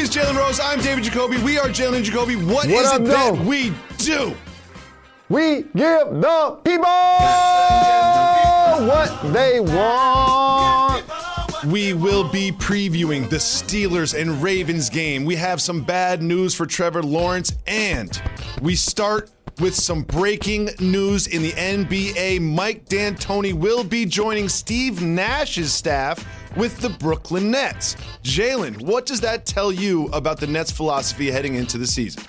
is Jalen Rose. I'm David Jacoby. We are Jalen Jacoby. What is it that we do? We give the people what they want. We will be previewing the Steelers and Ravens game. We have some bad news for Trevor Lawrence, and we start with some breaking news in the NBA. Mike D'Antoni will be joining Steve Nash's staff with the Brooklyn Nets. Jalen, what does that tell you about the Nets' philosophy heading into the season?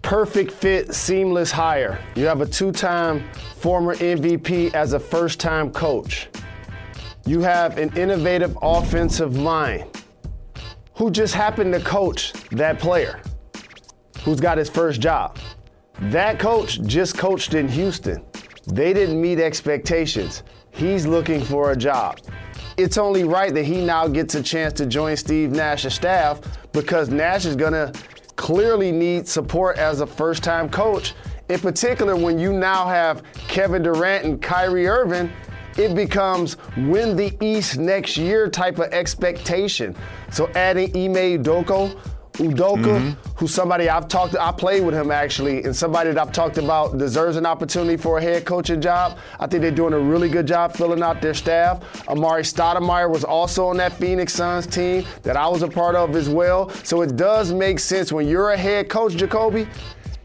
Perfect fit, seamless hire. You have a two-time former MVP as a first-time coach. You have an innovative offensive mind who just happened to coach that player who's got his first job. That coach just coached in Houston. They didn't meet expectations. He's looking for a job. It's only right that he now gets a chance to join Steve Nash's staff because Nash is going to clearly need support as a first-time coach. In particular, when you now have Kevin Durant and Kyrie Irving, it becomes win the East next year type of expectation. So adding Ime Udoka, who's somebody I played with him actually, and somebody that I've talked about deserves an opportunity for a head coaching job. I think they're doing a really good job filling out their staff. Amari Stoudemire was also on that Phoenix Suns team that I was a part of as well. So it does make sense when you're a head coach, Jacoby,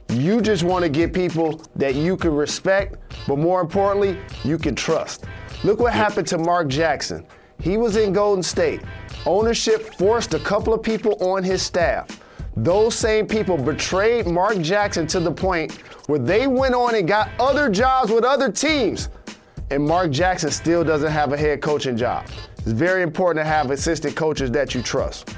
you just want to get people that you can respect, but more importantly, you can trust. Look what happened to Mark Jackson. He was in Golden State. Ownership forced a couple of people on his staff. Those same people betrayed Mark Jackson to the point where they went on and got other jobs with other teams. And Mark Jackson still doesn't have a head coaching job. It's very important to have assistant coaches that you trust.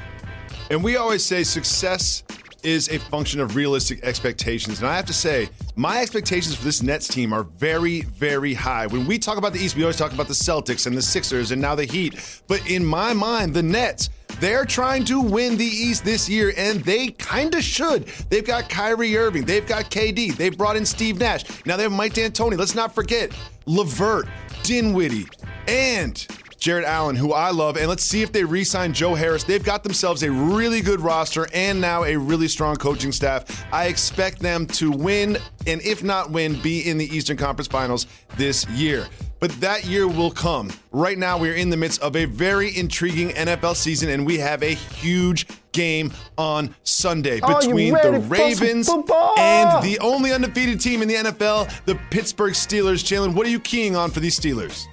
And we always say success is a function of realistic expectations. And I have to say, my expectations for this Nets team are very, very high. When we talk about the East, we always talk about the Celtics and the Sixers and now the Heat. But in my mind, the Nets, they're trying to win the East this year, and they kind of should. They've got Kyrie Irving. They've got KD. They've brought in Steve Nash. Now they have Mike D'Antoni. Let's not forget LeVert, Dinwiddie, and Jared Allen, who I love, and let's see if they re-sign Joe Harris. They've got themselves a really good roster and now a really strong coaching staff. I expect them to win, and if not win, be in the Eastern Conference Finals this year. But that year will come. Right now, we're in the midst of a very intriguing NFL season, and we have a huge game on Sunday between the Ravens and the only undefeated team in the NFL, the Pittsburgh Steelers. Jalen, what are you keying on for these Steelers?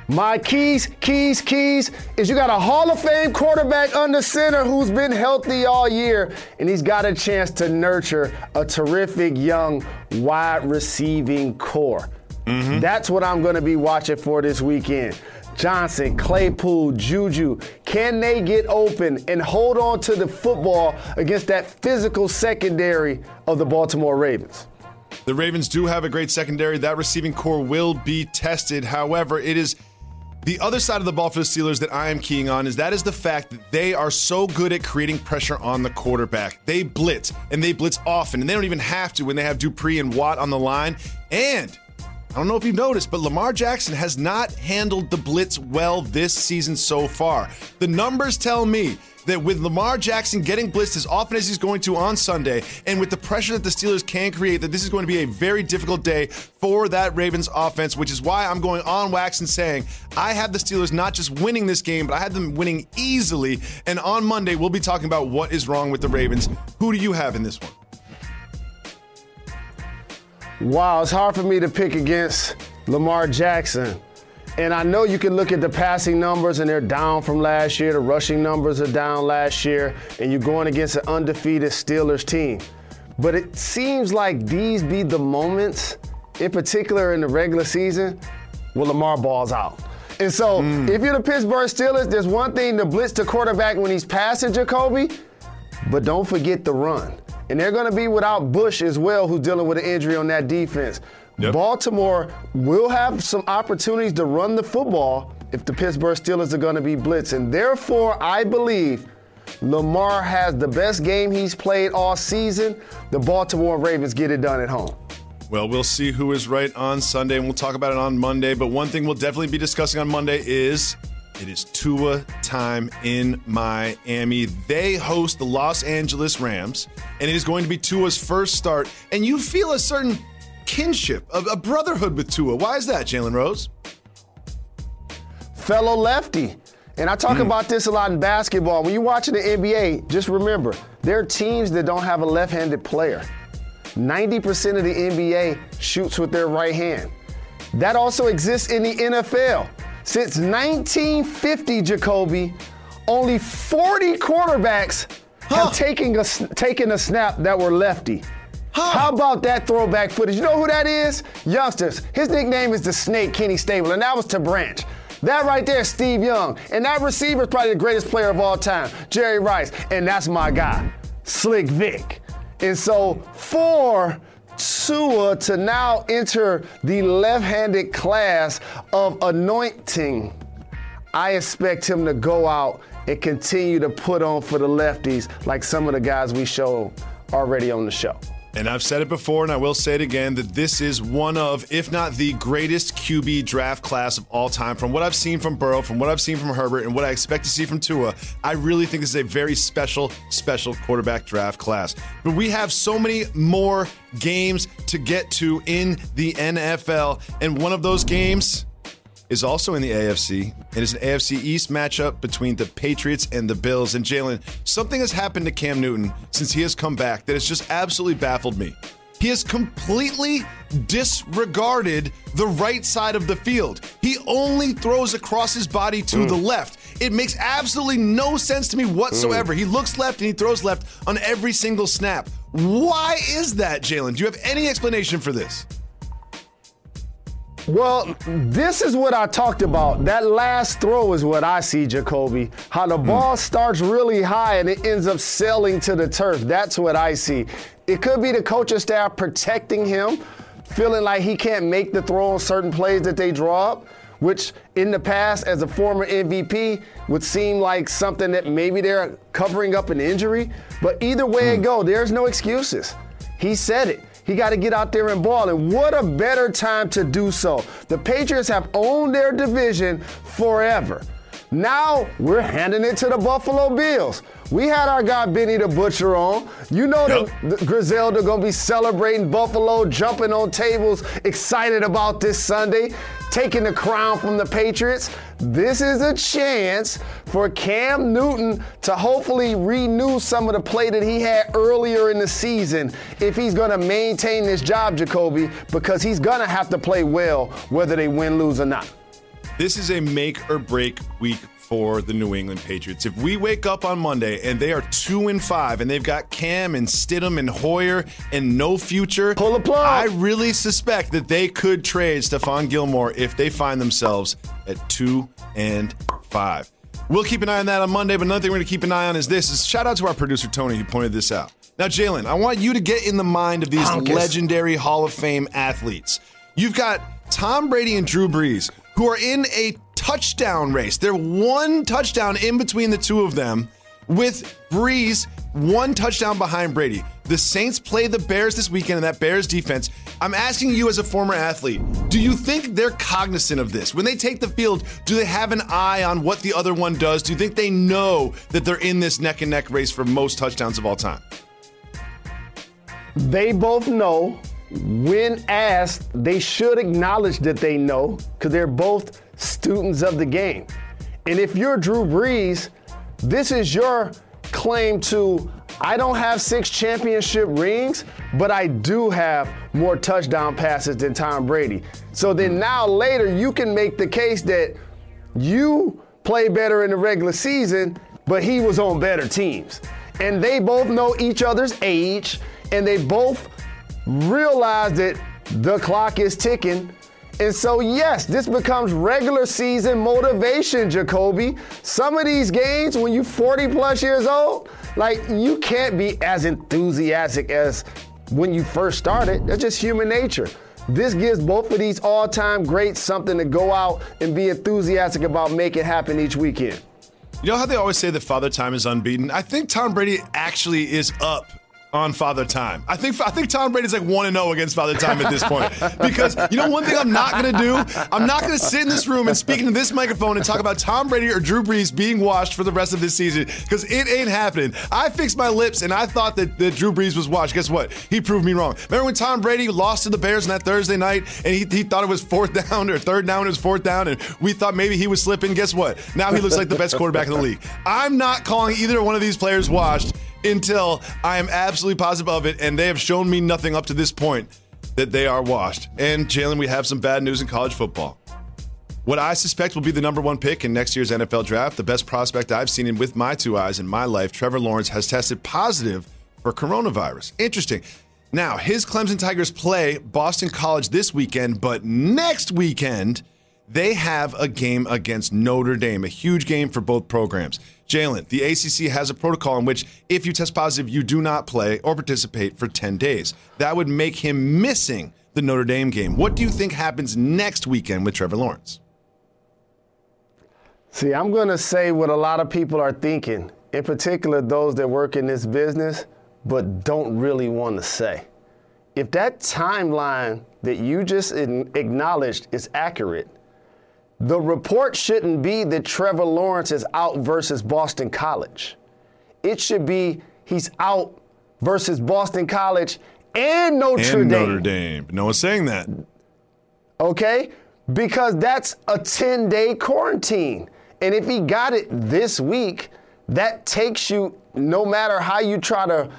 My keys is you got a Hall of Fame quarterback under center who's been healthy all year, and he's got a chance to nurture a terrific young wide receiving core. That's what I'm going to be watching for this weekend. Johnson, Claypool, Juju, can they get open and hold on to the football against that physical secondary of the Baltimore Ravens? The Ravens do have a great secondary. That receiving core will be tested. However, it is the other side of the ball for the Steelers that I am keying on is the fact that they are so good at creating pressure on the quarterback. They blitz, and they blitz often, and they don't even have to when they have Dupree and Watt on the line. And I don't know if you've noticed, but Lamar Jackson has not handled the blitz well this season so far. The numbers tell me that with Lamar Jackson getting blitzed as often as he's going to on Sunday, and with the pressure that the Steelers can create, that this is going to be a very difficult day for that Ravens offense, which is why I'm going on wax and saying I have the Steelers not just winning this game, but I have them winning easily. And on Monday, we'll be talking about what is wrong with the Ravens. Who do you have in this one? Wow, it's hard for me to pick against Lamar Jackson. And I know you can look at the passing numbers and they're down from last year. The rushing numbers are down last year. And you're going against an undefeated Steelers team. But it seems like these be the moments, in particular in the regular season, where Lamar balls out. And so if you're the Pittsburgh Steelers, there's one thing to blitz the quarterback when he's passing, Jacoby, but don't forget the run. And they're going to be without Bush as well, who's dealing with an injury on that defense. Yep. Baltimore will have some opportunities to run the football if the Pittsburgh Steelers are going to be blitzing. Therefore, I believe Lamar has the best game he's played all season. The Baltimore Ravens get it done at home. Well, we'll see who is right on Sunday, and we'll talk about it on Monday. But one thing we'll definitely be discussing on Monday is It is Tua time in Miami. They host the Los Angeles Rams, and it is going to be Tua's first start. And you feel a certain kinship, a brotherhood with Tua. Why is that, Jalen Rose? Fellow lefty. And I talk about this a lot in basketball. When you're watching the NBA, just remember, there are teams that don't have a left-handed player. 90% of the NBA shoots with their right hand. That also exists in the NFL. Since 1950, Jacoby, only 40 quarterbacks have taken a snap that were lefty. How about that throwback footage? You know who that is? Youngsters. His nickname is the Snake, Kenny Stabler, and that was to Branch. That right there is Steve Young. And that receiver is probably the greatest player of all time, Jerry Rice. And that's my guy, Slick Vic. And so for Tua to now enter the left-handed class of anointing, I expect him to go out and continue to put on for the lefties like some of the guys we showed already on the show. And I've said it before, and I will say it again, that this is one of, if not the greatest QB draft class of all time. From what I've seen from Burrow, from what I've seen from Herbert, and what I expect to see from Tua, I really think this is a very special quarterback draft class. But we have so many more games to get to in the NFL, and one of those games is also in the AFC. It is an AFC East matchup between the Patriots and the Bills. And Jalen, something has happened to Cam Newton since he has come back that has just absolutely baffled me. He has completely disregarded the right side of the field. He only throws across his body to the left. It makes absolutely no sense to me whatsoever. He looks left and he throws left on every single snap. Why is that, Jalen? Do you have any explanation for this? Well, this is what I talked about. That last throw is what I see, Jacoby. How the ball starts really high and it ends up sailing to the turf. That's what I see. It could be the coaching staff protecting him, feeling like he can't make the throw on certain plays that they draw up, which in the past, as a former MVP, would seem like something that maybe they're covering up an injury. But either way it go, there's no excuses. He said it. He got to get out there and ball, and what a better time to do so. The Patriots have owned their division forever. Now we're handing it to the Buffalo Bills. We had our guy Benny the Butcher on. You know the Griselda going to be celebrating Buffalo, jumping on tables, excited about this Sunday, taking the crown from the Patriots. This is a chance for Cam Newton to hopefully renew some of the play that he had earlier in the season if he's going to maintain this job, Jacoby, because he's going to have to play well whether they win, lose, or not. This is a make or break week for the New England Patriots. If we wake up on Monday and they are 2-5 and they've got Cam and Stidham and Hoyer and no future, pull the plug. I really suspect that they could trade Stephon Gilmore if they find themselves at 2-5. We'll keep an eye on that on Monday, but another thing we're going to keep an eye on is this. Shout out to our producer, Tony, who pointed this out. Now, Jalen, I want you to get in the mind of these legendary Hall of Fame athletes. You've got Tom Brady and Drew Brees, who are in a touchdown race. They're one touchdown in between the two of them, with Brees one touchdown behind Brady. The Saints play the Bears this weekend in that Bears defense. I'm asking you as a former athlete, do you think they're cognizant of this? When they take the field, do they have an eye on what the other one does? Do you think they know that they're in this neck-and-neck race for most touchdowns of all time? They both know. When asked, they should acknowledge that they know, because they're both students of the game. And if you're Drew Brees, this is your claim to, I don't have 6 championship rings, but I do have more touchdown passes than Tom Brady. So then now later you can make the case that you play better in the regular season, but he was on better teams. And they both know each other's age, and they both realize that the clock is ticking. And so, yes, this becomes regular season motivation, Jacoby. Some of these games, when you're 40 plus years old, like, you can't be as enthusiastic as when you first started. That's just human nature. This gives both of these all-time greats something to go out and be enthusiastic about making happen each weekend. You know how they always say that Father Time is unbeaten? I think Tom Brady actually is up on Father Time. I think Tom Brady's like 1-0 against Father Time at this point. Because you know one thing I'm not going to do? I'm not going to sit in this room and speak into this microphone and talk about Tom Brady or Drew Brees being washed for the rest of this season, because it ain't happening. I fixed my lips and I thought that Drew Brees was washed. Guess what? He proved me wrong. Remember when Tom Brady lost to the Bears on that Thursday night and he thought it was fourth down or third down, it was fourth down, and we thought maybe he was slipping? Guess what? Now he looks like the best quarterback in the league. I'm not calling either one of these players washed until I am absolutely positive of it, and they have shown me nothing up to this point that they are washed. And Jalen, we have some bad news in college football. What I suspect will be the number one pick in next year's NFL draft, the best prospect I've seen with my two eyes in my life, Trevor Lawrence, has tested positive for coronavirus. Interesting. Now, his Clemson Tigers play Boston College this weekend, but next weekend, they have a game against Notre Dame, a huge game for both programs. Jalen, the ACC has a protocol in which if you test positive, you do not play or participate for 10 days. That would make him missing the Notre Dame game. What do you think happens next weekend with Trevor Lawrence? See, I'm going to say what a lot of people are thinking, in particular those that work in this business, but don't really want to say. If that timeline that you just acknowledged is accurate, the report shouldn't be that Trevor Lawrence is out versus Boston College. It should be he's out versus Boston College and Notre Dame. No one's saying that. Okay? Because that's a 10-day quarantine. And if he got it this week, that takes you, no matter how you try to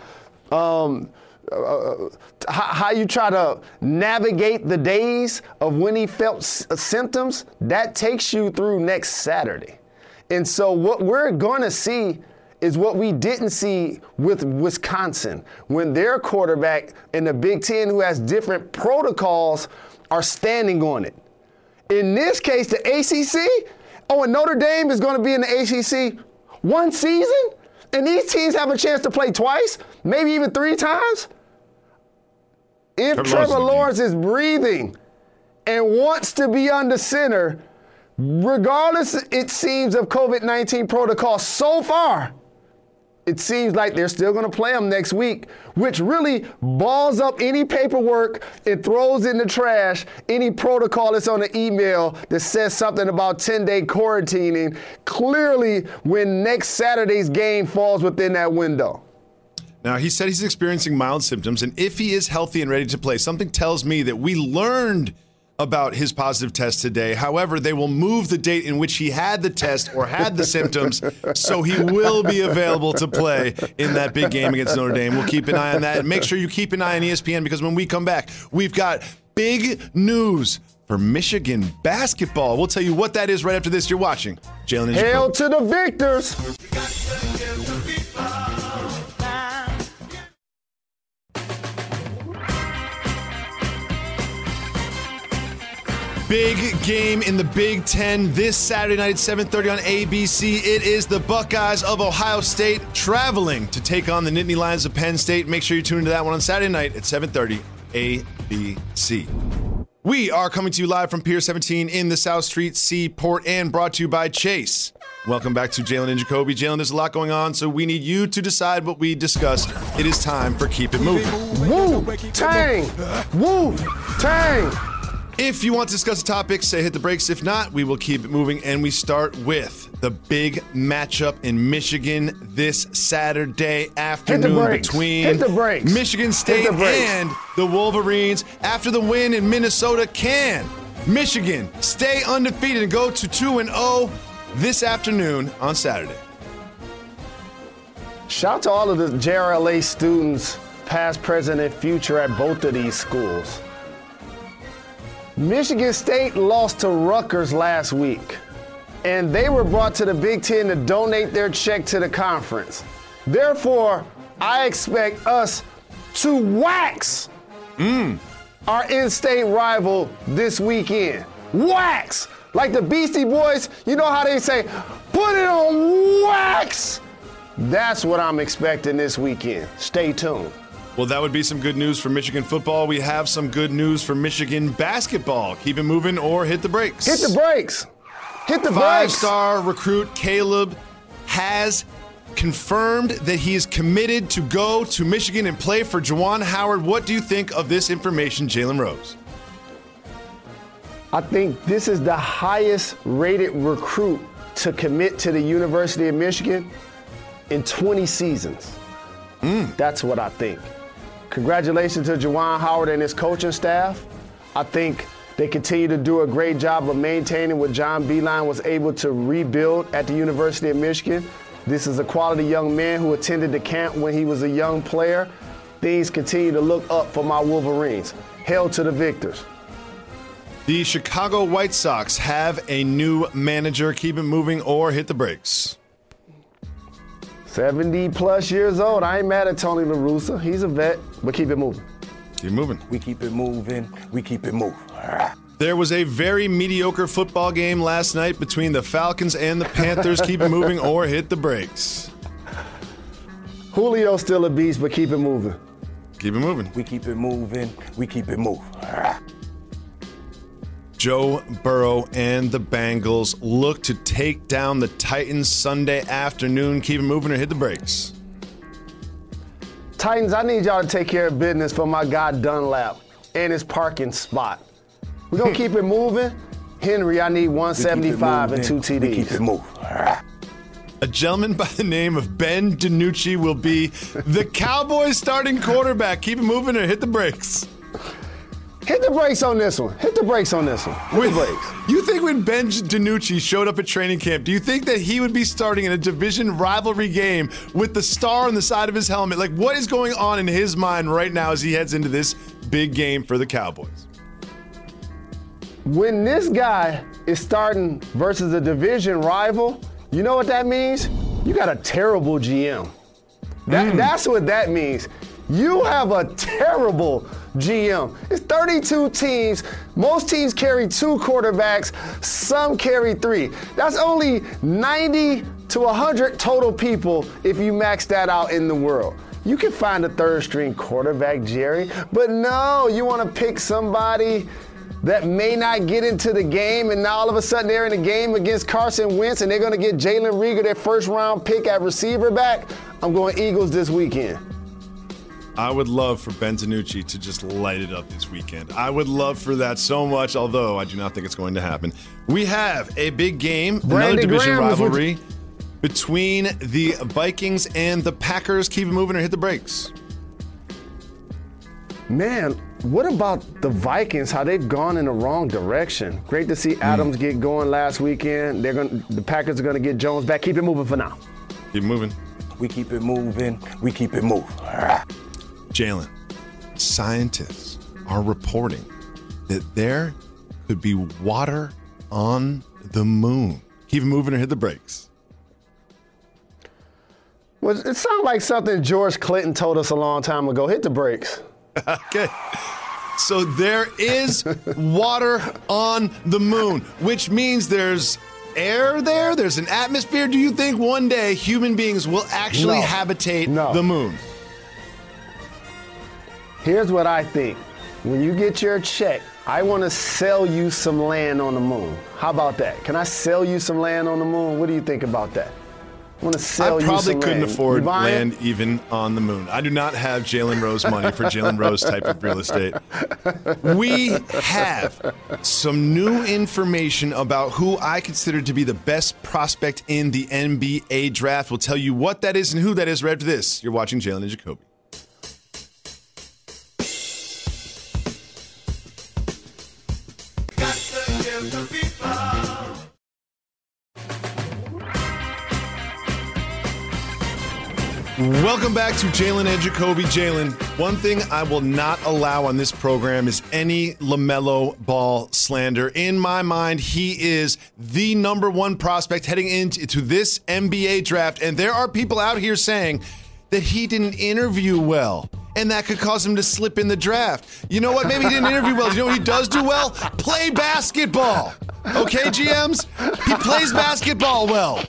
navigate the days of when he felt symptoms, that takes you through next Saturday. And so what we're going to see is what we didn't see with Wisconsin, when their quarterback in the Big Ten, who has different protocols, are standing on it. In this case, the ACC, and Notre Dame is going to be in the ACC one season, and these teams have a chance to play twice, maybe even 3 times. If Trevor Lawrence is breathing and wants to be under center, regardless, it seems, of COVID-19 protocol so far, it seems like they're still going to play him next week, which really balls up any paperwork and throws in the trash any protocol that's on the email that says something about 10-day quarantining, clearly when next Saturday's game falls within that window. Now, he said he's experiencing mild symptoms, and if he is healthy and ready to play, something tells me that we learned about his positive test today. However, they will move the date in which he had the test or had the symptoms, so he will be available to play in that big game against Notre Dame. We'll keep an eye on that, and make sure you keep an eye on ESPN, because when we come back, we've got big news for Michigan basketball. We'll tell you what that is right after this. You're watching Jalen Jacoby. Hail to the victors! Big game in the Big Ten this Saturday night at 7:30 on ABC. It is the Buckeyes of Ohio State traveling to take on the Nittany Lions of Penn State. Make sure you tune into that one on Saturday night at 7:30 ABC. We are coming to you live from Pier 17 in the South Street Seaport and brought to you by Chase. Welcome back to Jalen and Jacoby. Jalen, there's a lot going on, so we need you to decide what we discussed. It is time for Keep It Moving. Wu-Tang! Wu-Tang! If you want to discuss a topic, say hit the brakes. If not, we will keep it moving. And we start with the big matchup in Michigan this Saturday afternoon between Michigan State and the Wolverines. After the win in Minnesota, can Michigan stay undefeated and go to 2-0 this afternoon on Saturday? Shout out to all of the JRLA students, past, present, and future at both of these schools. Michigan State lost to Rutgers last week, and they were brought to the Big Ten to donate their check to the conference. Therefore, I expect us to wax our in-state rival this weekend. Wax! Like the Beastie Boys, you know how they say, put it on wax! That's what I'm expecting this weekend. Stay tuned. Well, that would be some good news for Michigan football. We have some good news for Michigan basketball. Keep it moving or hit the brakes. Hit the brakes. Hit the brakes. Five-star recruit Caleb has confirmed that he is committed to go to Michigan and play for Juwan Howard. What do you think of this information, Jalen Rose? I think this is the highest rated recruit to commit to the University of Michigan in 20 seasons. That's what I think. Congratulations to Juwan Howard and his coaching staff. I think they continue to do a great job of maintaining what John Beilein was able to rebuild at the University of Michigan. This is a quality young man who attended the camp when he was a young player. Things continue to look up for my Wolverines. Hail to the victors. The Chicago White Sox have a new manager. Keep it moving or hit the brakes. 70-plus years old. I ain't mad at Tony La Russa. He's a vet, but keep it moving. Keep moving. We keep it moving. We keep it moving. There was a very mediocre football game last night between the Falcons and the Panthers. Keep it moving or hit the brakes. Julio's still a beast, but keep it moving. Keep it moving. We keep it moving. We keep it moving. Joe Burrow and the Bengals look to take down the Titans Sunday afternoon. Keep it moving or hit the brakes. Titans, I need y'all to take care of business for my guy Dunlap and his parking spot. We're going to keep it moving. Henry, I need 175 and 2 TDs. We keep it moving. A gentleman by the name of Ben DiNucci will be the Cowboys starting quarterback. Keep it moving or hit the brakes. Hit the brakes on this one. Hit the brakes on this one. Hit the brakes. You think when Ben DiNucci showed up at training camp, do you think that he would be starting in a division rivalry game with the star on the side of his helmet? Like, what is going on in his mind right now as he heads into this big game for the Cowboys? When this guy is starting versus a division rival, you know what that means? You got a terrible GM. That's what that means. You have a terrible GM. It's 32 teams. Most teams carry 2 quarterbacks. Some carry 3. That's only 90 to 100 total people if you max that out in the world. You can find a third string quarterback, Jerry, but no, you want to pick somebody that may not get into the game, and now all of a sudden they're in a game against Carson Wentz and they're going to get Jalen Reagor, their first round pick at receiver back. I'm going Eagles this weekend. I would love for Ben DiNucci to just light it up this weekend. I would love for that so much, although I do not think it's going to happen. We have a big game, another division rivalry between the Vikings and the Packers. Keep it moving or hit the brakes. Man, what about the Vikings, how they've gone in the wrong direction? Great to see Adams get going last weekend. The Packers are going to get Jones back. Keep it moving for now. Keep moving. We keep it moving. We keep it moving. Jalen, scientists are reporting that there could be water on the moon. Keep it moving or hit the brakes. Well, it sounds like something George Clinton told us a long time ago. Hit the brakes. Okay. So there is water on the moon, which means there's air there, there's an atmosphere. Do you think one day human beings will actually habitate the moon? Here's what I think. When you get your check, I want to sell you some land on the moon. How about that? Can I sell you some land on the moon? What do you think about that? I want to sell you some land. I probably couldn't afford land even on the moon. I do not have Jalen Rose money for Jalen Rose type of real estate. We have some new information about who I consider to be the best prospect in the NBA draft. We'll tell you what that is and who that is right after this. You're watching Jalen and Jacoby. Welcome back to Jalen and Jacoby. Jalen, one thing I will not allow on this program is any LaMelo Ball slander. In my mind, he is the number one prospect heading into this NBA draft, and there are people out here saying that he didn't interview well, and that could cause him to slip in the draft. You know what? Maybe he didn't interview well. You know what he does do well? Play basketball. Okay, GMs? He plays basketball well.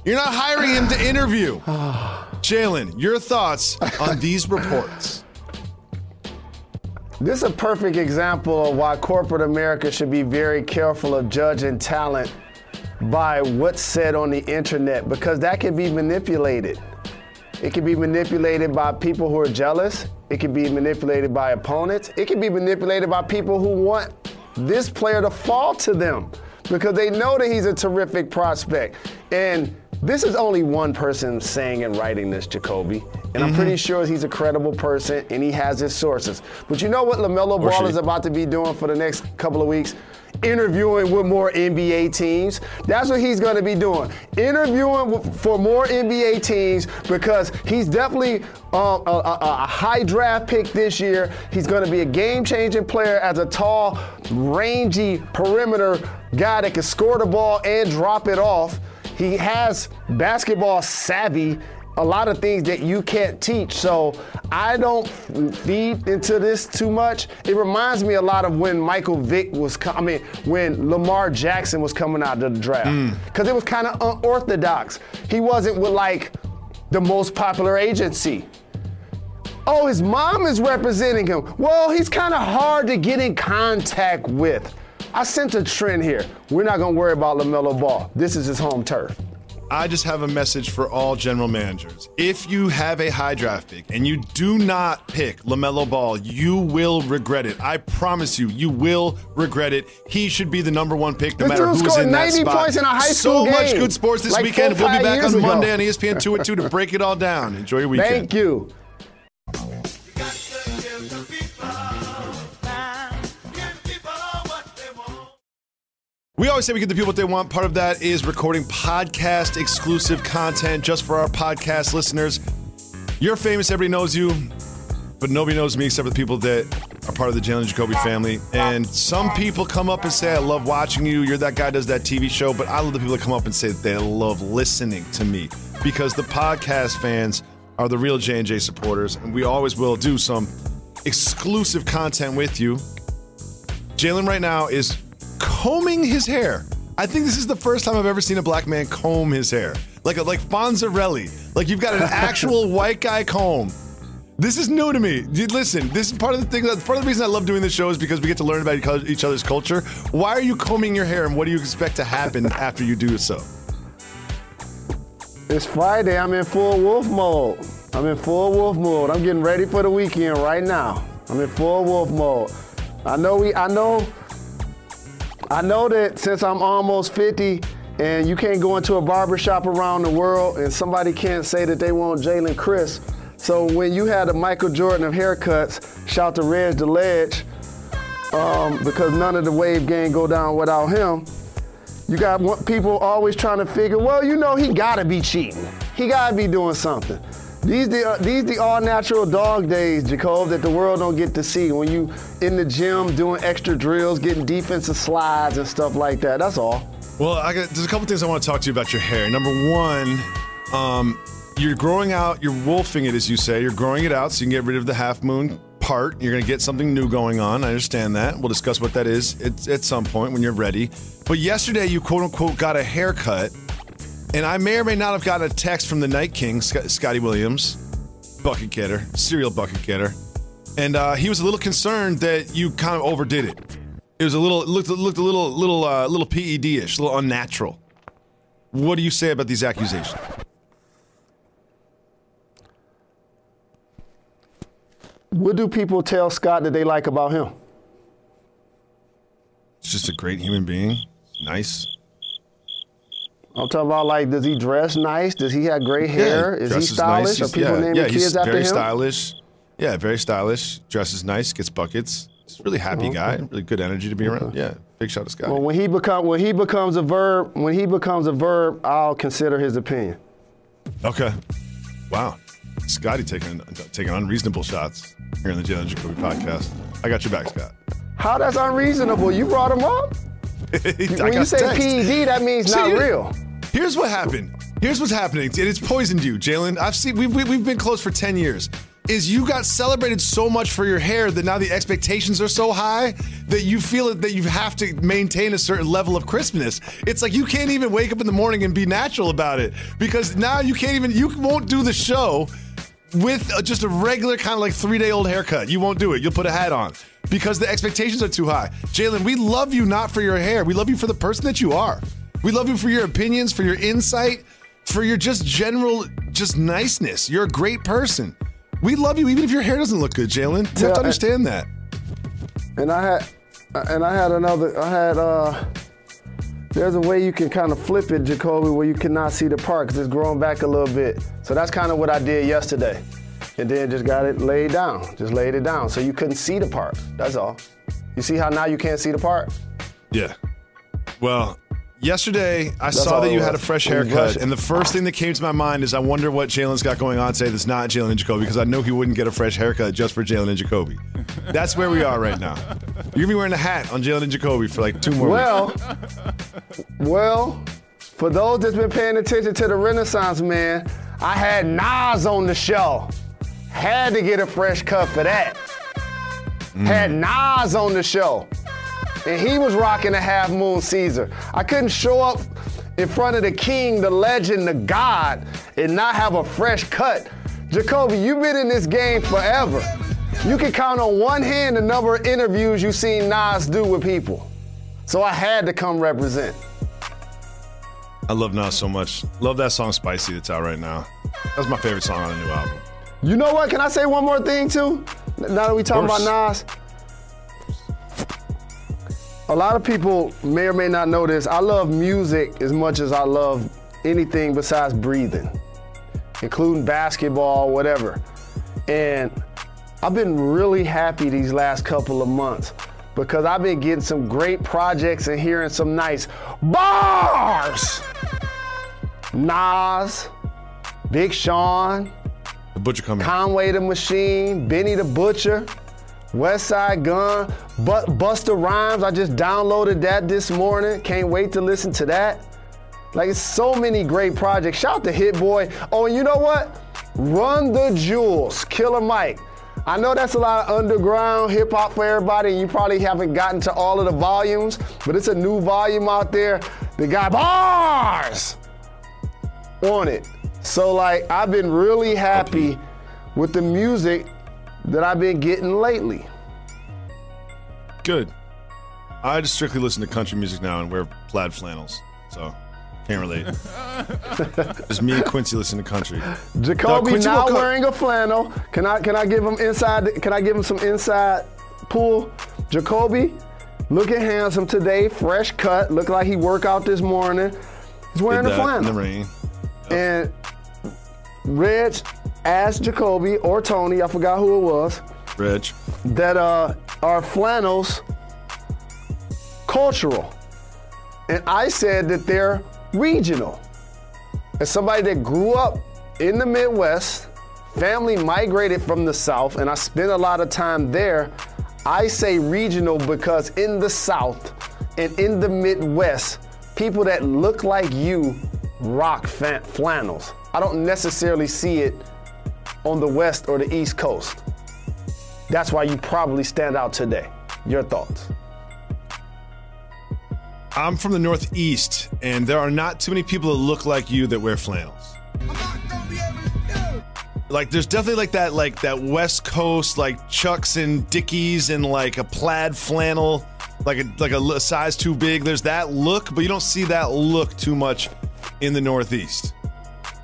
You're not hiring him to interview. Jalen, your thoughts on these reports? This is a perfect example of why corporate America should be very careful of judging talent by what's said on the internet because that can be manipulated. It can be manipulated by people who are jealous. It can be manipulated by opponents. It can be manipulated by people who want this player to fall to them because they know that he's a terrific prospect. And this is only one person saying and writing this, Jacoby. And I'm pretty sure he's a credible person and he has his sources. But you know what LaMelo Ball is about to be doing for the next couple of weeks? Interviewing with more NBA teams. That's what he's going to be doing. Interviewing for more NBA teams because he's definitely a high draft pick this year. He's going to be a game-changing player as a tall, rangy perimeter guy that can score the ball and drop it off. He has basketball savvy, a lot of things that you can't teach. So I don't feed into this too much. It reminds me a lot of when when Lamar Jackson was coming out of the draft. Because it was kind of unorthodox. He wasn't with like the most popular agency. Oh, his mom is representing him. Well, he's kind of hard to get in contact with. I sense a trend here. We're not going to worry about LaMelo Ball. This is his home turf. I just have a message for all general managers. If you have a high draft pick and you do not pick LaMelo Ball, you will regret it. I promise you, you will regret it. He should be the number one pick no matter who's in that spot. 90 points in a high school game. So much good sports this weekend. We'll be back on Monday on ESPN 2 at 2 to break it all down. Enjoy your weekend. Thank you. We always say we give the people what they want. Part of that is recording podcast exclusive content just for our podcast listeners. You're famous, everybody knows you, but nobody knows me except for the people that are part of the Jalen Jacoby family. And some people come up and say, I love watching you. You're that guy who does that TV show. But I love the people that come up and say that they love listening to me because the podcast fans are the real J&J supporters. And we always will do some exclusive content with you. Jalen right now is combing his hair. I think this is the first time I've ever seen a black man comb his hair. Like Fonzarelli. Like you've got an actual white guy comb. This is new to me. Listen, this is part of the thing. Part of the reason I love doing this show is because we get to learn about each other's culture. Why are you combing your hair and what do you expect to happen after you do so? It's Friday. I'm in full wolf mode. I'm getting ready for the weekend right now. I'm in full wolf mode. I know that since I'm almost 50 and you can't go into a barbershop around the world and somebody can't say that they want Jalen crisp. So when you had a Michael Jordan of haircuts, shout to Reg the Ledge, because none of the wave game go down without him, you got people always trying to figure, well, you know, he gotta be cheating. He gotta be doing something. These the all-natural dog days, Jacob, that the world don't get to see when you in the gym doing extra drills, getting defensive slides and stuff like that. That's all. Well, there's a couple things I want to talk to you about your hair. Number one, you're growing out, you're wolfing it, as you say. You're growing it out so you can get rid of the half-moon part. You're going to get something new going on. I understand that. We'll discuss what that is at some point when you're ready. But yesterday, you quote-unquote got a haircut. And I may or may not have gotten a text from the Night King, Scotty Williams, bucket getter, serial bucket getter, and he was a little concerned that you kind of overdid it. It was looked a little PED-ish, a little unnatural. What do you say about these accusations? What do people tell Scott that they like about him? He's just a great human being, nice. I'm talking about, like, does he dress nice? Does he have gray hair? Is he stylish? Are people naming kids after him? Very stylish. Yeah, very stylish. Dresses nice, gets buckets. He's a really happy guy. Really good energy to be around. Yeah, big shout out to Scotty. Well, when he becomes a verb, I'll consider his opinion. Okay. Wow. Scotty taking unreasonable shots here on the Jalen Jacoby podcast. I got your back, Scott. How that's unreasonable? You brought him up? When you say PED, that means not real. Here's what happened. Here's what's happening, and it's poisoned you, Jalen. We've been close for 10 years. Is you got celebrated so much for your hair that now the expectations are so high that you feel that you have to maintain a certain level of crispness. It's like you can't even wake up in the morning and be natural about it because now you won't do the show with just a regular kind of like 3-day-old haircut. You won't do it. You'll put a hat on because the expectations are too high. Jalen, we love you not for your hair. We love you for the person that you are. We love you for your opinions, for your insight, for your just general niceness. You're a great person. We love you even if your hair doesn't look good, Jalen. You have to understand that. And there's a way you can kind of flip it, Jacoby, where you cannot see the part because it's growing back a little bit. So that's kind of what I did yesterday. And then just got it laid down. Just laid it down so you couldn't see the part. That's all. You see how now you can't see the part? Yeah. Well, yesterday I saw that you had a fresh haircut, and the first thing that came to my mind is I wonder what Jalen's got going on today that's not Jalen Jacoby, because I know he wouldn't get a fresh haircut just for Jalen Jacoby. That's where we are right now. You're going to be wearing a hat on Jalen Jacoby for like 2 more weeks. Well, for those that's been paying attention to the Renaissance man, I had Nas on the show. Had to get a fresh cut for that. Had Nas on the show. And he was rocking a Half Moon Caesar. I couldn't show up in front of the king, the legend, the god, and not have a fresh cut. Jacoby, you've been in this game forever. You can count on one hand the number of interviews you've seen Nas do with people. So I had to come represent. I love Nas so much. Love that song Spicy that's out right now. That's my favorite song on the new album. You know what? Can I say one more thing too? Now that we talking about Nas. A lot of people may or may not know this. I love music as much as I love anything besides breathing, including basketball, whatever. And I've been really happy these last couple of months because I've been getting some great projects and hearing some nice bars. Nas, Big Sean, The Butcher coming. Conway the Machine, Benny the Butcher, West Side Gun, Busta Rhymes. I just downloaded that this morning. Can't wait to listen to that. Like, it's so many great projects. Shout out to Hit Boy. Oh, and you know what? Run the Jewels, Killer Mike. I know that's a lot of underground hip hop for everybody, and you probably haven't gotten to all of the volumes, but it's a new volume out there. They got bars on it. So, like, I've been really happy with the music that I've been getting lately. Good. I just strictly listen to country music now and wear plaid flannels, so can't relate. Just me and Quincy listen to country. Jacoby not wearing a flannel. Can I give him inside? Can I give him some inside pull? Jacoby, looking handsome today, fresh cut. Look like he worked out this morning. He's wearing a flannel. In the rain. Yep. And Reg asked Jacoby or Tony, I forgot who it was, Reg, that are flannels cultural? And I said that they're regional. As somebody that grew up in the Midwest, family migrated from the South, and I spent a lot of time there, I say regional because in the South and in the Midwest, people that look like you rock flannels. I don't necessarily see it on the West or the East Coast. That's why you probably stand out today. Your thoughts? I'm from the Northeast, and there are not too many people that look like you that wear flannels. Like, there's definitely like that West Coast, like Chucks and Dickies and like a plaid flannel, like a size too big. There's that look, but you don't see that look too much in the Northeast.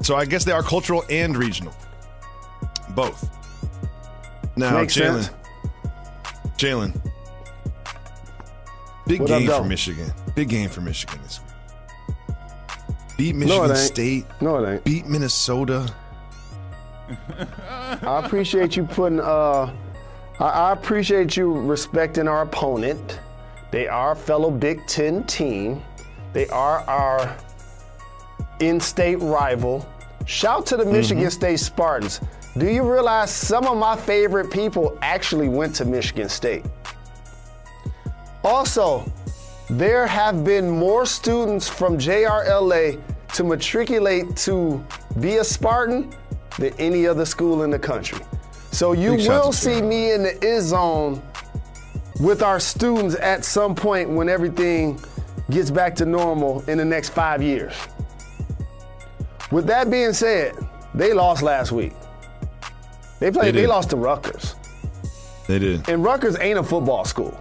So I guess they are cultural and regional. Both. Now, Jalen. Big game for Michigan. Big game for Michigan this week. Beat Michigan State. No, it ain't. Beat Minnesota. I appreciate you putting, I appreciate you respecting our opponent. They are a fellow Big Ten team. They are our in-state rival. Shout to the Michigan State Spartans. Do you realize some of my favorite people actually went to Michigan State? Also, there have been more students from JRLA to matriculate to be a Spartan than any other school in the country. So you will see me in the I-Zone with our students at some point when everything gets back to normal in the next 5 years. With that being said, they lost last week. They lost to Rutgers. They did. And Rutgers ain't a football school.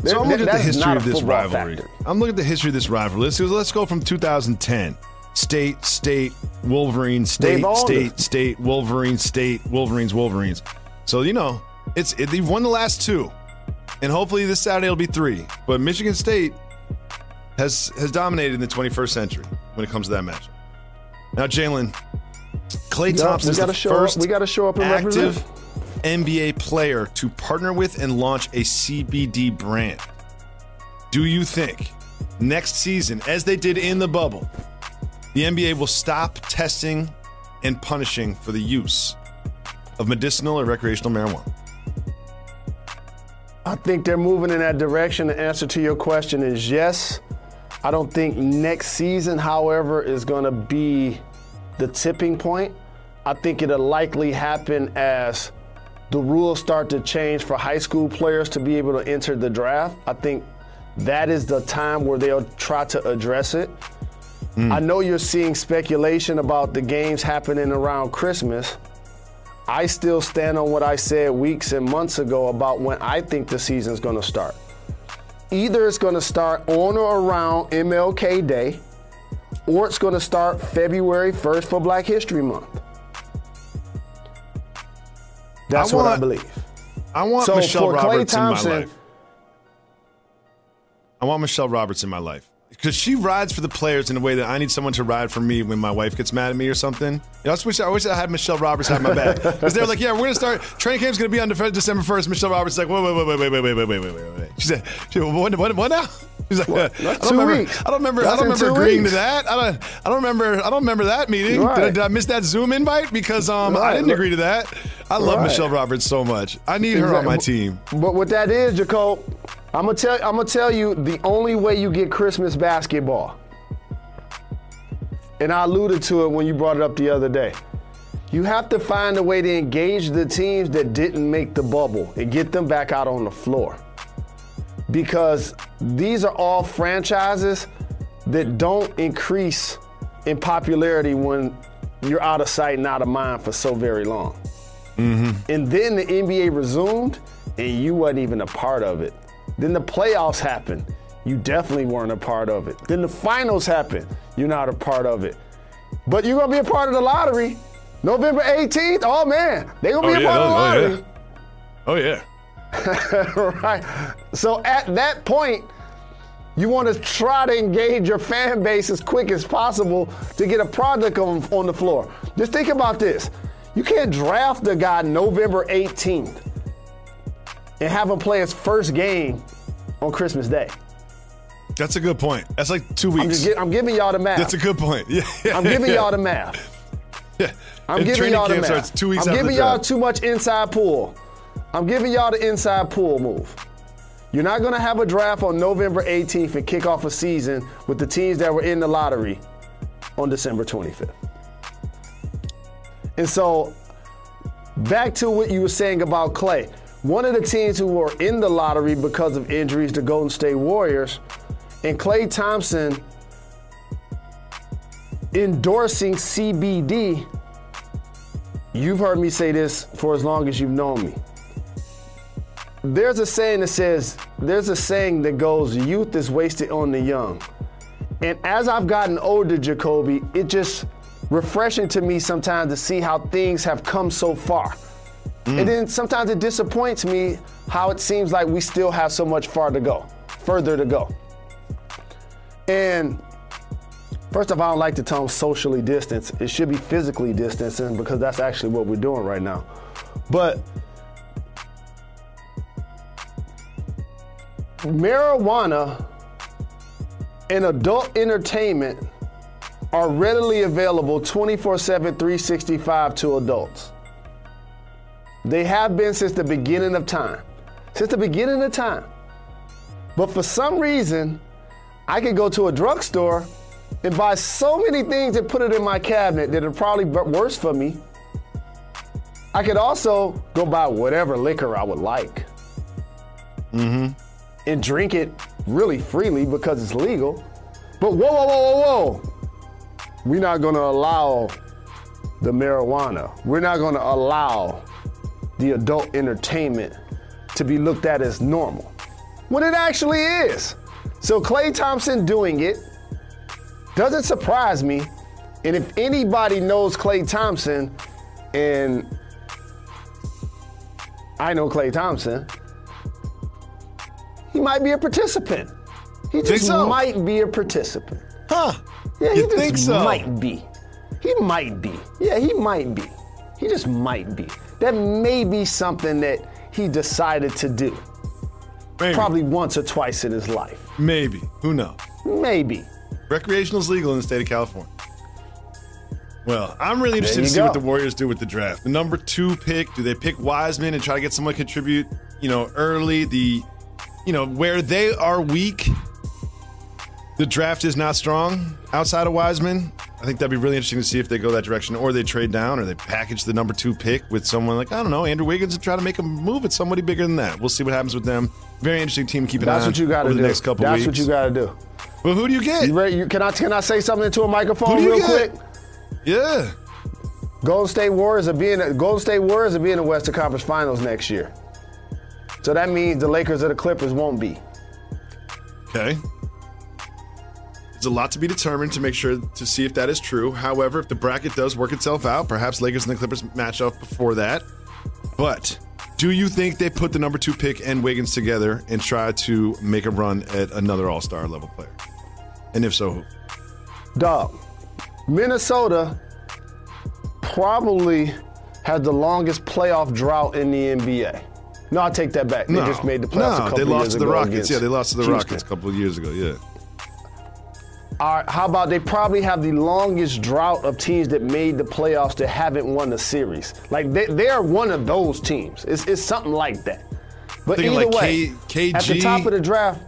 So I'm looking at the That's history not of a this football rivalry. factor. I'm looking at the history of this rivalry. Let's go from 2010. State, Wolverine, They've owned State, Wolverine, State, Wolverines. So, they've won the last 2. And hopefully this Saturday it'll be 3. But Michigan State has dominated in the 21st century when it comes to that match. Now, Jalen, Klay Thompson is the first we gotta show up and active represent. NBA player to partner with and launch a CBD brand. Do you think next season, as they did in the bubble, the NBA will stop testing and punishing for the use of medicinal or recreational marijuana? I think they're moving in that direction. The answer to your question is yes. I don't think next season, however, is going to be the tipping point. I think it'll likely happen as the rules start to change for high school players to be able to enter the draft. I think that is the time where they'll try to address it. I know you're seeing speculation about the games happening around Christmas. I still stand on what I said weeks and months ago about when I think the season's going to start. Either it's going to start on or around MLK Day, or it's going to start February 1st for Black History Month. That's what I believe. I want So Michelle for Klay Roberts in my Thompson- life. I want Michelle Roberts in my life. Because she rides for the players in a way that I need someone to ride for me when my wife gets mad at me or something. I wish I had Michelle Roberts have my back. Because they're like, yeah, we're going to start, training camp's going to be on December 1st. Michelle Roberts is like, wait. She said, what now? She's like, I don't remember agreeing to that. I don't remember that meeting. Right. Did I miss that Zoom invite? Because I didn't agree to that. I love Michelle Roberts so much. I need her on my team. But what that is, Jacob, I'm gonna tell you the only way you get Christmas basketball, and I alluded to it when you brought it up the other day. You have to find a way to engage the teams that didn't make the bubble and get them back out on the floor. Because these are all franchises that don't increase in popularity when you're out of sight and out of mind for so very long. And then the NBA resumed, and you wasn't even a part of it. Then the playoffs happened. You definitely weren't a part of it. Then the finals happened. You're not a part of it. But you're going to be a part of the lottery. November 18th, oh man, they're going to be a part of the lottery. Oh yeah. Right. So at that point, you want to try to engage your fan base as quick as possible to get a product on the floor. Just think about this. You can't draft the guy November 18th and have him play his first game on Christmas Day. That's a good point. That's like 2 weeks. I'm giving y'all the math. That's a good point. Yeah. I'm giving y'all the math. Yeah. I'm giving y'all the math. Starts 2 weeks I'm after giving the y'all draft. too much inside pull. I'm giving y'all the inside pull move. You're not going to have a draft on November 18th and kick off a season with the teams that were in the lottery on December 25th. And so, back to what you were saying about Klay. One of the teams who were in the lottery because of injuries, the Golden State Warriors, and Klay Thompson endorsing CBD. You've heard me say this for as long as you've known me. There's a saying that goes, youth is wasted on the young. And as I've gotten older, Jacoby, it just refreshing to me sometimes to see how things have come so far. And then sometimes it disappoints me how it seems like we still have so much further to go. And first of all, I don't like the term socially distance. It should be physically distancing because that's actually what we're doing right now. But marijuana and adult entertainment are readily available 24/7, 365 to adults. They have been since the beginning of time. But for some reason, I could go to a drugstore and buy so many things and put it in my cabinet that are probably worse for me. I could also go buy whatever liquor I would like. And drink it really freely because it's legal. But whoa. We're not going to allow the marijuana. We're not going to allow the adult entertainment to be looked at as normal. when it actually is. So Klay Thompson doing it doesn't surprise me. And if anybody knows Klay Thompson, and I know Klay Thompson, he might be a participant. He just might be a participant. Huh. Yeah, you think so? Might be. He might be. Yeah, he might be. He just might be. That may be something that he decided to do. Maybe. Probably once or twice in his life. Maybe. Who knows? Maybe. Recreational is legal in the state of California. Well, I'm really interested to see what the Warriors do with the draft. The number 2 pick, do they pick Wiseman and try to get someone to contribute, early? Where they are weak, the draft is not strong outside of Wiseman. I think that'd be really interesting to see if they go that direction, or they trade down, or they package the number 2 pick with someone like, Andrew Wiggins, and try to make a move at somebody bigger than that. We'll see what happens with them. Very interesting team to keep an eye on over the next couple weeks. That's what you got to do. Well, who do you get? You ready? Can I say something into a microphone real quick? Yeah. Golden State Warriors are being in the Western Conference Finals next year. So that means the Lakers or the Clippers won't be. Okay. There's a lot to be determined to make sure to see if that is true. However, if the bracket does work itself out, perhaps Lakers and the Clippers match up before that. But do you think they put the number 2 pick and Wiggins together and try to make a run at another all-star level player? And if so, who? Dog, Minnesota probably has the longest playoff drought in the NBA. No, I take that back. They just made the playoffs a couple years ago. They lost to the Rockets. Yeah, they lost to the Houston. Rockets a couple of years ago, yeah. All right, how about they probably have the longest drought of teams that made the playoffs that haven't won a series. Like, they are one of those teams. It's something like that. But either way, KG, at the top of the draft.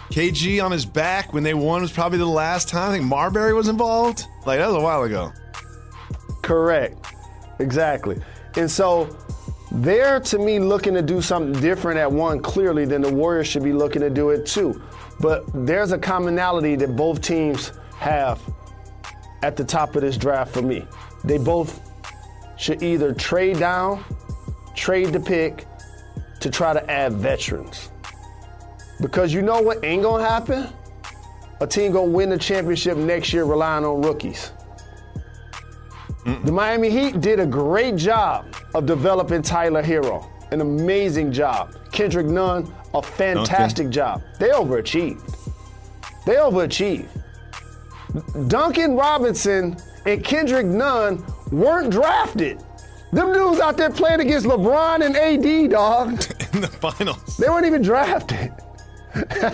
KG on his back when they won was probably the last time. I think Marbury was involved. Like, that was a while ago. Correct. Exactly. And so they're, to me, looking to do something different at one, clearly, than the Warriors should be looking to do it too. But there's a commonality that both teams have at the top of this draft for me. They both should either trade down, trade the pick to try to add veterans. Because you know what ain't gonna happen? A team gonna win the championship next year relying on rookies. The Miami Heat did a great job of developing Tyler Hero. An amazing job. Kendrick Nunn, a fantastic job. They overachieved. Duncan Robinson and Kendrick Nunn weren't drafted. Them dudes out there playing against LeBron and AD, dog. In the finals. They weren't even drafted.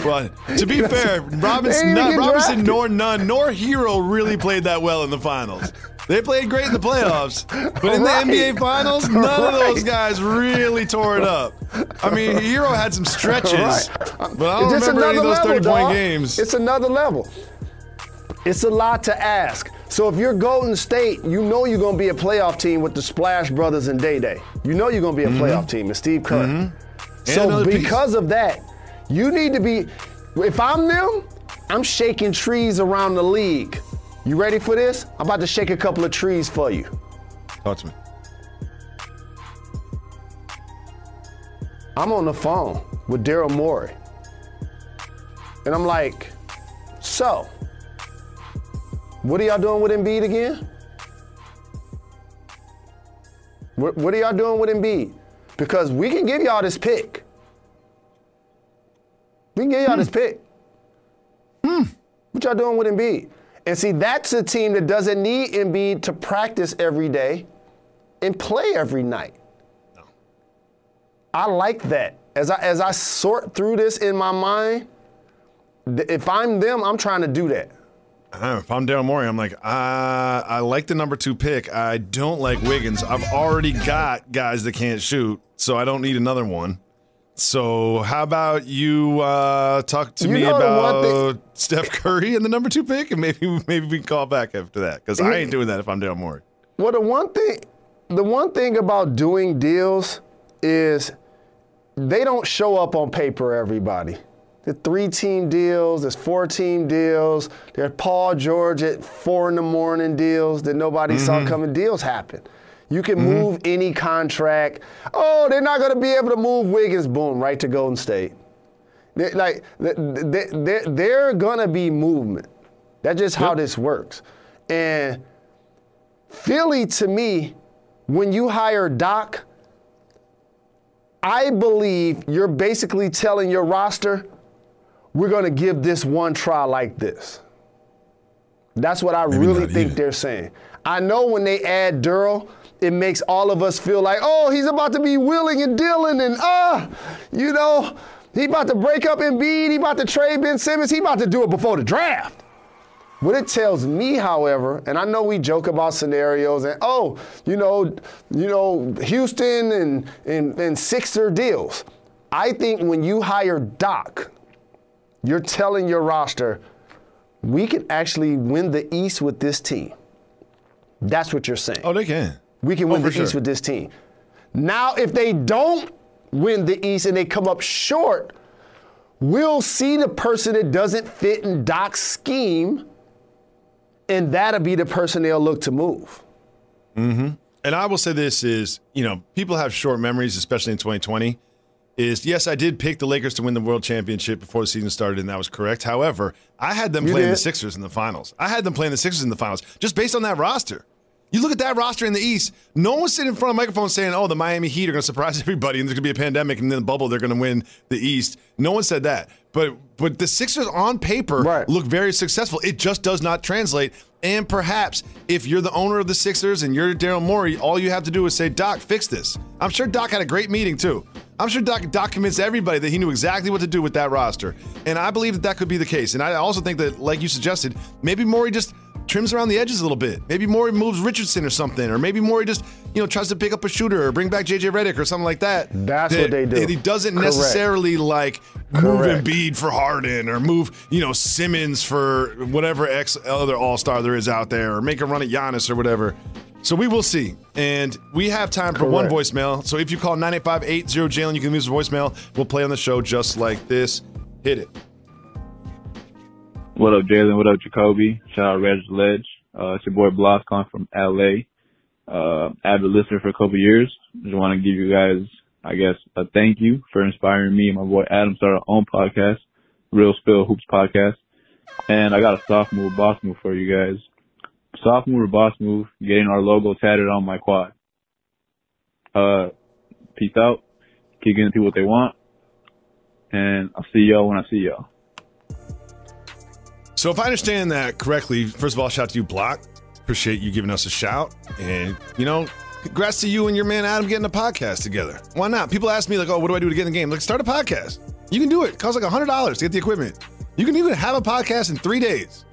Well, to be fair, Robinson nor Nunn nor Hero really played that well in the finals. They played great in the playoffs, but in the NBA Finals, none of those guys really tore it up. I mean, Hero had some stretches, but I don't remember any of those 30-point games. It's another level. It's a lot to ask. So if you're Golden State, you know you're going to be a playoff team with the Splash Brothers and Day-Day. You know you're going to be a playoff team with Steve Kerr. So because of that, you need to be, if I'm them, I'm shaking trees around the league. You ready for this? I'm about to shake a couple of trees for you. Talk to me. I'm on the phone with Daryl Morey. And I'm like, so, what are y'all doing with Embiid again? What are y'all doing with Embiid? Because we can give y'all this pick. We can give y'all this pick. What y'all doing with Embiid? And see, that's a team that doesn't need Embiid to practice every day and play every night. No. I like that. As I sort through this in my mind, if I'm them, I'm trying to do that. If I'm Daryl Morey, I'm like, I like the number 2 pick. I don't like Wiggins. I've already got guys that can't shoot, so I don't need another one. So how about you talk to me about Steph Curry and the number 2 pick, and maybe we can call back after that, because I ain't doing that if I'm Daryl Morey. Well, the one thing about doing deals is they don't show up on paper, everybody. There's 3-team deals, there's 4-team deals, there's Paul George at 4 a.m. deals that nobody saw coming. Deals happen. You can move any contract. Oh, they're not going to be able to move Wiggins. Boom, right to Golden State. They're gonna be movement. That's just how this works. And Philly, to me, when you hire Doc, I believe you're basically telling your roster, we're going to give this one try like this. That's what I really think they're saying. I know when they add Durrell, it makes all of us feel like, oh, he's about to be willing and dealing and, he about to break up Embiid, he about to trade Ben Simmons, he about to do it before the draft. What it tells me, however, and I know we joke about scenarios and, Houston and Sixer deals. I think when you hire Doc, you're telling your roster, we can actually win the East with this team. That's what you're saying. Oh, they can. We can win the East with this team. Now, if they don't win the East and they come up short, we'll see the person that doesn't fit in Doc's scheme, and that'll be the person they'll look to move. Mm-hmm. And I will say this is, people have short memories, especially in 2020, yes, I did pick the Lakers to win the world championship before the season started, and that was correct. However, I had them playing the Sixers in the finals. Just based on that roster. You look at that roster in the East, no one was sitting in front of a microphone saying, oh, the Miami Heat are going to surprise everybody and there's going to be a pandemic and then the bubble, they're going to win the East. No one said that. But the Sixers on paper look very successful. It just does not translate. And perhaps if you're the owner of the Sixers and you're Daryl Morey, all you have to do is say, Doc, fix this. I'm sure Doc had a great meeting too. I'm sure Doc convinced everybody that he knew exactly what to do with that roster. And I believe that could be the case. And I also think that, like you suggested, maybe Morey just trims around the edges a little bit. Maybe Morey moves Richardson or something. Or maybe Morey just, tries to pick up a shooter or bring back J.J. Redick or something like that. That's what they do. He doesn't necessarily move Embiid for Harden or move, Simmons for whatever other all-star there is out there or make a run at Giannis or whatever. So we will see. And we have time for one voicemail. So if you call 985-80-JALEN, you can leave us a voicemail. We'll play on the show just like this. Hit it. What up, Jalen? What up, Jacoby? Shout out Reg Ledge. It's your boy Bloss calling from LA. Avid listener for a couple years. Just want to give you guys, I guess, a thank you for inspiring me and my boy Adam start our own podcast, Real Spill Hoops Podcast. And I got a soft move, boss move for you guys. Soft move or boss move, getting our logo tatted on my quad. Peace out. Keep getting people what they want. And I'll see y'all when I see y'all. So if I understand that correctly, first of all, shout out to you, Block. Appreciate you giving us a shout. And, congrats to you and your man Adam getting a podcast together. Why not? People ask me, like, oh, what do I do to get in the game? Like, start a podcast. You can do it. It costs like $100 to get the equipment. You can have a podcast in 3 days.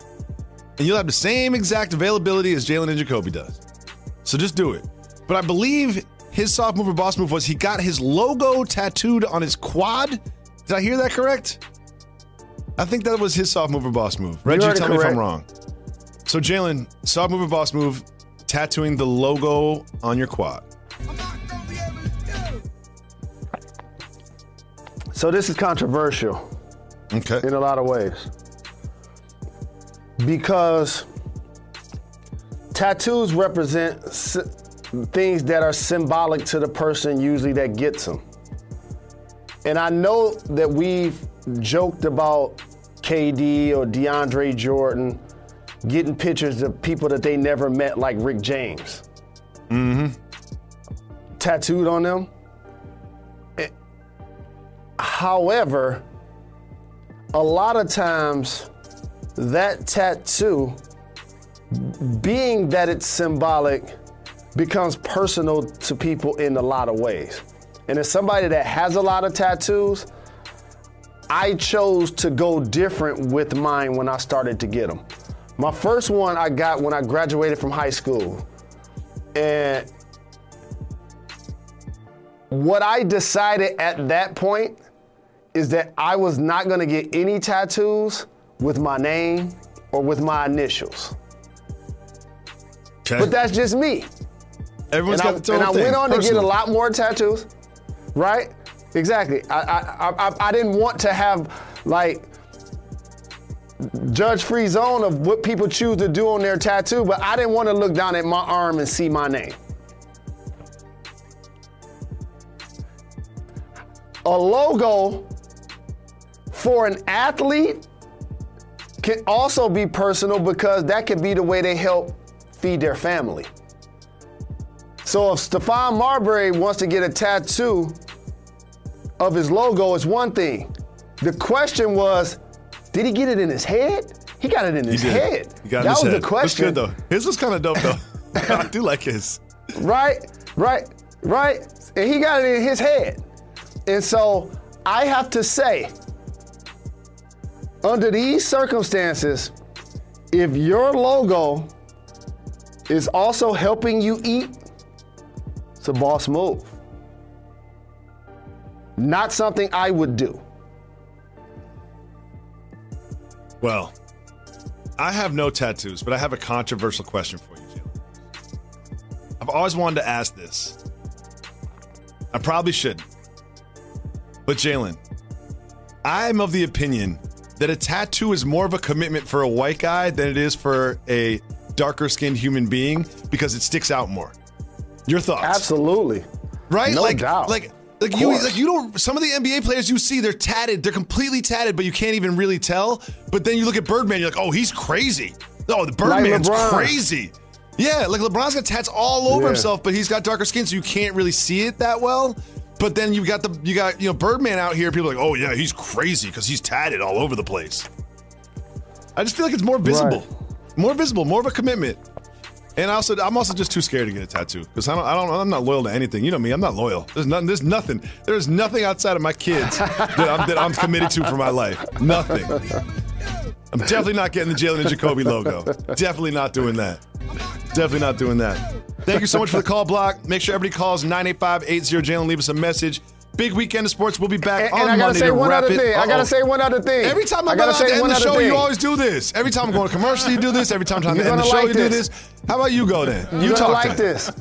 And you'll have the same exact availability as Jalen and Jacoby does. So just do it. But I believe his soft move or boss move was he got his logo tattooed on his quad. Did I hear that correct? I think that was his soft move or boss move. Reggie, tell me if I'm wrong. So Jalen, soft move or boss move, tattooing the logo on your quad. So this is controversial. Okay. In a lot of ways. Because tattoos represent things that are symbolic to the person usually that gets them. And I know that we've joked about KD or DeAndre Jordan getting pictures of people that they never met, like Rick James. Mm-hmm. Tattooed on them. However, a lot of times that tattoo, being that it's symbolic, becomes personal to people in a lot of ways. And as somebody that has a lot of tattoos, I chose to go different with mine when I started to get them. My first one I got when I graduated from high school. And what I decided at that point is that I was not gonna get any tattoos with my name or with my initials. Okay. But that's just me. Everyone's got their own thing. And I went on to get a lot more tattoos, right? Exactly. I didn't want to have like judge-free zone of what people choose to do on their tattoo, but I didn't want to look down at my arm and see my name. A logo for an athlete can also be personal because that could be the way they help feed their family. So if Stephon Marbury wants to get a tattoo of his logo, it's one thing. The question was, did he get it in his head? He got it in his head. He got it in his head. That was the question. Looks good, though. His was kind of dope, though. I do like his. Right. And he got it in his head. And so I have to say, under these circumstances, if your logo is also helping you eat, it's a boss move. Not something I would do. Well, I have no tattoos, but I have a controversial question for you, Jalen. I've always wanted to ask this. I probably shouldn't. But Jalen, I'm of the opinion that a tattoo is more of a commitment for a white guy than it is for a darker-skinned human being because it sticks out more. Your thoughts? Absolutely. Right? No doubt. Like you don't. Some of the NBA players you see, they're tatted. They're completely tatted, but you can't even really tell. But then you look at Birdman, you're like, oh, he's crazy. Oh, the Birdman's crazy. Yeah, like LeBron's got tats all over himself, but he's got darker skin, so you can't really see it that well. But then you got Birdman out here. People are like, oh yeah, he's crazy because he's tatted all over the place. I just feel like it's more visible, more of a commitment. And I'm also just too scared to get a tattoo because I'm not loyal to anything. You know me, I'm not loyal. There's nothing outside of my kids that I'm committed to for my life. Nothing. I'm definitely not getting the Jalen Jacoby logo. Definitely not doing that. Definitely not doing that. Thank you so much for the call block. Make sure everybody calls 985-80-JALEN. Leave us a message. Big weekend of sports. We'll be back on Monday to wrap it. I gotta say one other thing. Every time I'm about to end the show, you always do this. Every time I'm going to commercial, you do this. Every time I'm trying to end the show, you do this. How about you go then? You're gonna like this.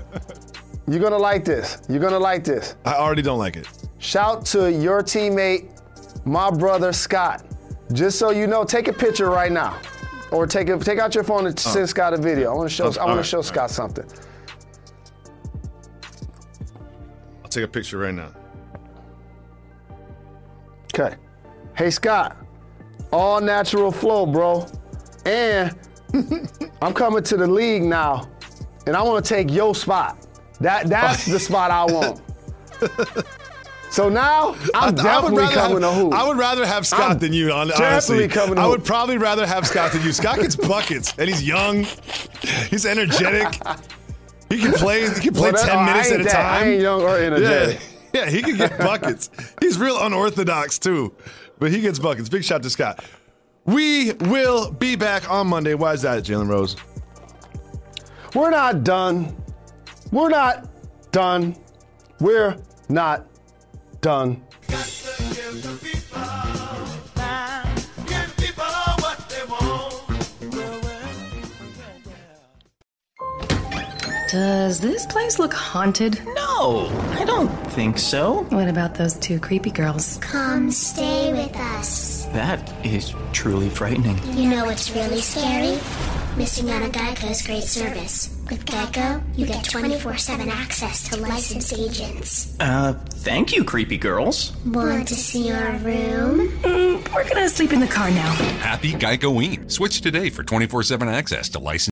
You're gonna like this. You're gonna like this. I already don't like it. Shout to your teammate, my brother Scott. Just so you know, take a picture right now, or take out your phone and send Scott a video. I want to show Scott something. I'll take a picture right now. Okay. Hey Scott, all natural flow, bro. And I'm coming to the league now, and I want to take your spot. That's the spot I want. So now I'm definitely coming to hoop. I would rather have Scott than you, honestly. Coming to hoop. I would probably rather have Scott than you. Scott gets buckets, and he's young. He's energetic. He can play 10 minutes at a time. I ain't young or energetic. Yeah, he can get buckets. He's real unorthodox, too. But he gets buckets. Big shout to Scott. We will be back on Monday. Why is that, Jalen Rose? We're not done. We're not done. We're not done. Does this place look haunted? No, I don't think so. What about those two creepy girls? Come stay with us. That is truly frightening. You know what's really scary? Missing out on Geico's great service. With Geico, you get 24/7 access to licensed agents. Thank you, creepy girls. Want to see our room? We're gonna sleep in the car now. Happy Geicoing. Switch today for 24/7 access to licensed